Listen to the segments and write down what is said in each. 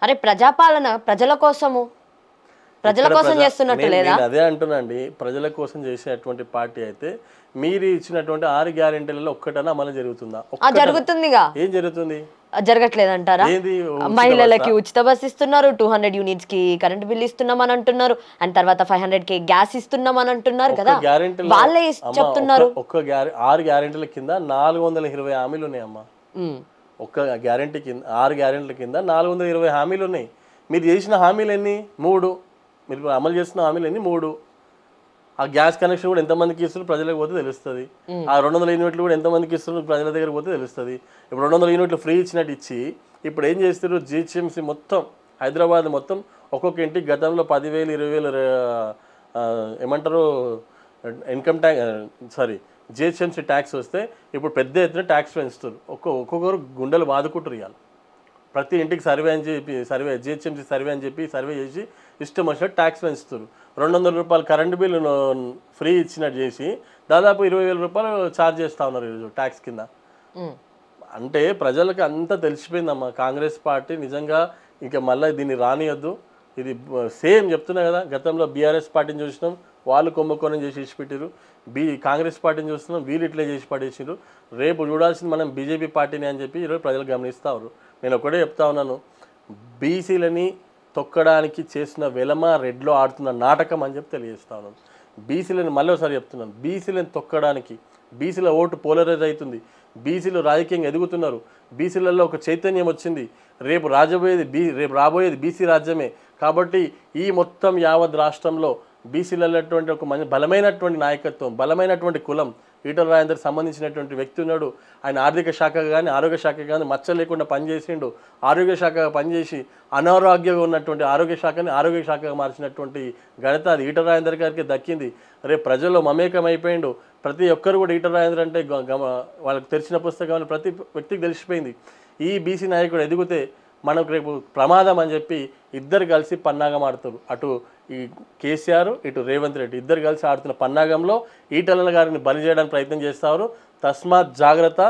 అరే ప్రజాపాలన ప్రజల కోసము ప్రజల కోసం చేస్తున్నట్టు లేదా? నేను అదే అంటున్నాండి, ప్రజల కోసం చేసేటువంటి పార్టీ అయితే మీరు ఇచ్చినటువంటి 6 గ్యారెంటీలలో ఒక్కటన్నా అమలు జరుగుతుందా? జరుగుతుందిగా. ఏం జరుగుతుంది? జరగట్లేదంటారా? ఏది మహిళలకి ఉచిత బస్ ఇస్తున్నారు, 200 యూనిట్స్ కి కరెంట్ బిల్ ఇస్తున్నామని అంటున్నారు, అండ్ తర్వాత 500K గ్యాస్ ఇస్తున్నామని అంటున్నారు కదా, వాళ్ళే చెప్తున్నారు. 6 గ్యారెంటీల కింద 420 హామీలు ఉన్నాయమ్మా. ఒక్క గ్యారెంటీ కింద 6 గ్యారెంటీల కింద 420 హామీలు ఉన్నాయి. మీరు చేసిన హామీలు ఎన్ని? 3. మీరు అమలు చేస్తున్న హామీలు ఎన్ని? 3. ఆ గ్యాస్ కనెక్షన్ కూడా ఎంతమందికి ఇస్తున్నారు ప్రజలకు పోతే తెలుస్తుంది. ఆ 200 యూనిట్లు కూడా ఎంతమందికి ఇస్తున్నారు ప్రజల దగ్గర పోతే తెలుస్తుంది. ఇప్పుడు 200 యూనిట్లు ఫ్రీ ఇచ్చినట్టు ఇచ్చి ఇప్పుడు ఏం చేస్తారు? జిహెచ్ఎంసీ మొత్తం హైదరాబాద్ మొత్తం ఒక్కొక్క ఇంటికి గతంలో 10,000 20,000 ఏమంటారు ఇన్కమ్ ట్యాక్స్ జిహెచ్ఎంసీ ట్యాక్స్ వస్తే ఇప్పుడు పెద్ద ఎత్తున ట్యాక్స్ పెంచుతారు. ఒక్కొక్కరు గుండెలు బాదుకుంటారు. ఇవాళ ప్రతి ఇంటికి సర్వే అని చెప్పి జిహెచ్ఎంసీ సర్వే అని చెప్పి సర్వే చేసి ఇష్టం వచ్చినట్టు ట్యాక్స్ పెంచుతారు. 200 రూపాయలు కరెంటు బిల్లు ఫ్రీ ఇచ్చినట్టు చేసి దాదాపు 20,000 రూపాయలు ఛార్జ్ చేస్తూ ఉన్నారు ఈరోజు ట్యాక్స్ కింద. అంటే ప్రజలకు అంతా తెలిసిపోయిందమ్మా, కాంగ్రెస్ పార్టీ నిజంగా ఇంకా మళ్ళీ దీన్ని రానియద్దు. ఇది సేమ్ చెప్తున్నా కదా, గతంలో బీఆర్ఎస్ పార్టీని చూసినాం, వాళ్ళు కుంభకోణం చేసి ఇచ్చిపెట్టారు. కాంగ్రెస్ పార్టీని చూస్తున్నాం, వీళ్ళు ఇట్లే చేసి పడేసారు. రేపు చూడాల్సింది మనం బీజేపీ పార్టీని అని చెప్పి ఈరోజు ప్రజలు గమనిస్తారు. నేను ఒకటే చెప్తా ఉన్నాను, బీసీలని తొక్కడానికి చేసిన వెలమ రెడ్లో ఆడుతున్న నాటకం అని చెప్పి తెలియజేస్తా ఉన్నాను. బీసీలను మళ్ళీ ఒకసారి చెప్తున్నాను, బీసీలను తొక్కడానికి, బీసీల ఓటు పోలరైజ్ అవుతుంది, బీసీలు రాజకీయంగా ఎదుగుతున్నారు, బీసీలలో ఒక చైతన్యం వచ్చింది. రేపు రాబోయేది బీసీ రాజ్యమే. కాబట్టి ఈ మొత్తం యావత్ రాష్ట్రంలో బీసీలటువంటి ఒక బలమైనటువంటి నాయకత్వం, బలమైనటువంటి కులం ఈటల రాజేందర్ సంబంధించినటువంటి వ్యక్తి ఉన్నాడు. ఆయన ఆర్థిక శాఖ కానీ ఆరోగ్య శాఖ కానీ మచ్చ లేకుండా పనిచేసిండు. ఆరోగ్య శాఖ పనిచేసి అనారోగ్యంగా ఉన్నటువంటి ఆరోగ్య శాఖని ఆరోగ్య శాఖగా మార్చినటువంటి ఘనత అది ఈటల రాజేందర్ గారికి దక్కింది. రేపు ప్రజల్లో మమేకం అయిపోయిండు. ప్రతి ఒక్కరు కూడా ఈటల రాజేందర్ అంటే వాళ్ళకి తెలిసిన పుస్తకాలు ప్రతి వ్యక్తికి తెలిసిపోయింది. ఈ బీసీ నాయకుడు ఎదిగితే మనకు రేపు ప్రమాదం అని చెప్పి ఇద్దరు కలిసి పన్నాగం ఆడుతారు. అటు ఈ కేసీఆర్, ఇటు రేవంత్ రెడ్డి ఇద్దరు కలిసి ఆడుతున్న పన్నాగంలో ఈటల గారిని బలి చేయడానికి ప్రయత్నం చేస్తారు. తస్మాత్ జాగ్రత్త.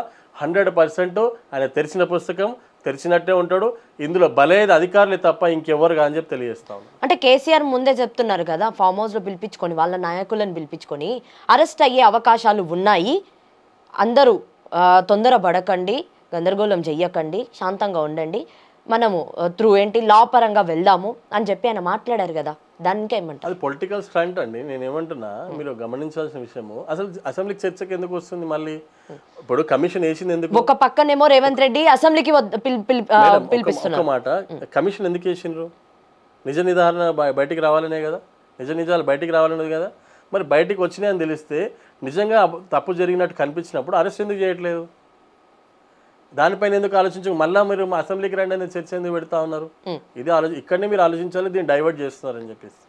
100% ఆయన తెరిచిన పుస్తకం తెరిచినట్టే ఉంటాడు. ఇందులో బలైన అధికారులే తప్ప ఇంకెవరు కాదని చెప్పి తెలియజేస్తాం. అంటే కేసీఆర్ ముందే చెప్తున్నారు కదా, ఫామ్ హౌస్లో పిలిపించుకొని వాళ్ళ నాయకులను పిలిపించుకొని అరెస్ట్ అయ్యే అవకాశాలు ఉన్నాయి, అందరూ తొందరపడకండి, గందరగోళం చెయ్యకండి, శాంతంగా ఉండండి, మనము లా పరంగా వెళ్దాము అని చెప్పి ఆయన మాట్లాడారు కదా, దానికే ఏమంటారు? అది పొలిటికల్ స్టంట్ అండి. నేను ఏమంటున్నా, మీరు గమనించాల్సిన విషయము, అసలు అసెంబ్లీకి చర్చకు ఎందుకు వస్తుంది? మళ్ళీ ఇప్పుడు కమిషన్ వేసింది ఎందుకు? ఒక పక్కనేమో రేవంత్ రెడ్డి అసెంబ్లీకి పిలిపిస్తున్నారు. ఒక మాట, కమిషన్ ఎందుకు వేసిండ్రు? నిజ నిర్ధారణ బయటికి రావాలనే కదా, నిజ నిజాలు బయటికి రావాలనేది కదా. మరి బయటికి వచ్చినాయని తెలిస్తే, నిజంగా తప్పు జరిగినట్టు కనిపించినప్పుడు అరెస్ట్ ఎందుకు చేయట్లేదు? దానిపైన ఎందుకు ఆలోచించు? మళ్ళీ మీరు అసెంబ్లీకి రండి అనేది చర్చ ఎందుకు పెడతా ఉన్నారు? ఇది ఇక్కడనే మీరు ఆలోచించాలి, దీన్ని డైవర్ట్ చేస్తున్నారని చెప్పేసి.